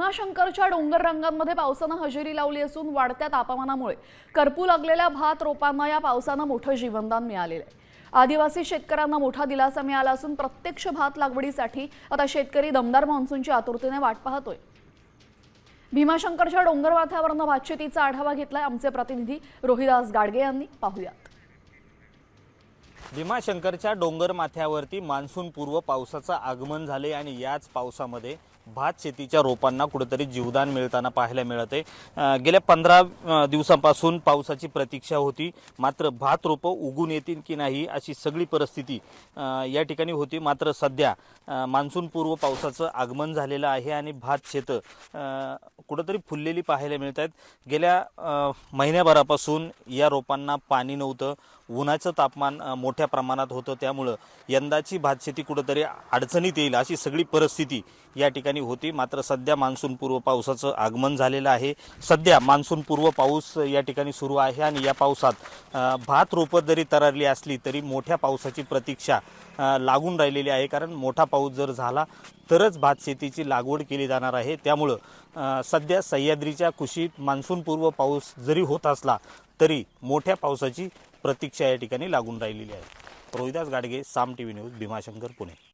भीमाशंकरच्या डोंगर रांगांमध्ये पावसानं हजेरी लावली असून वाढत्या तापमानामुळे करपू लागलेल्या भात रोपांना या पावसानं मोठं जीवनदान मिळालेलं आहे। आदिवासी शेतकऱ्यांना मोठा दिलासा मिळाला असून प्रत्यक्ष भात लागवडीसाठी आता शेतकरी दमदार मान्सूनची आतुरतेने वाट पाहतोय। भीमाशंकरच्या डोंगर माथ्यावरनं भातशेतीचा आढावा घेतलाय आमचे प्रतिनिधी रोहिदास गाडगे यांनी। पाहूयात। भीमाशंकरच्या डोंगर माथ्यावरती मान्सून पूर्व पावसाचं आगमन झाले आणि याच पावसामध्ये भात शेतीच्या रोपांना कुठेतरी जीवदान मिळताना पाहायला मिळते। गेल्या 15 दिवसांपासून पावसाची प्रतीक्षा होती, मात्र भात रोपं उगून येतील की नाही अशी सगळी परिस्थिती या ठिकाणी होती। मात्र सध्या मान्सून पूर्व पावसाचं आगमन झालेलं आहे आणि भात शेतं कुठेतरी फुललेली पाहायला मिळत आहेत। गेल्या महिन्याभरापासून या रोपांना पाणी नव्हतं, उन्हाचं तापमान मोठ्या प्रमाणात होतं, त्यामुळे यंदाची भातशेती कुठेतरी अडचणीत येईल अशी सगळी परिस्थिती या ठिकाणी होती। मात्र सध्या मान्सून पूर्व पावसाचं आगमन झालेलं आहे। सध्या मान्सून पूर्व पाऊस या ठिकाणी सुरू आहे आणि या पावसात भात रोपं जरी तररली असली तरी मोठ्या पावसाची प्रतीक्षा लागून राहिलेली आहे, कारण मोठा पाऊस जर झाला तरच भात शेतीची लागवड केली जाणार आहे। त्यामुळे सध्या सह्याद्रीच्या कुशीत मान्सून पूर्व पाऊस जरी होत असला तरी मोठ्या पावसाची प्रतीक्षा या ठिकाणी लागून राहिलेली आहे। रोहिदास गाडगे, साम टीव्ही न्यूज, भीमाशंकर, पुणे।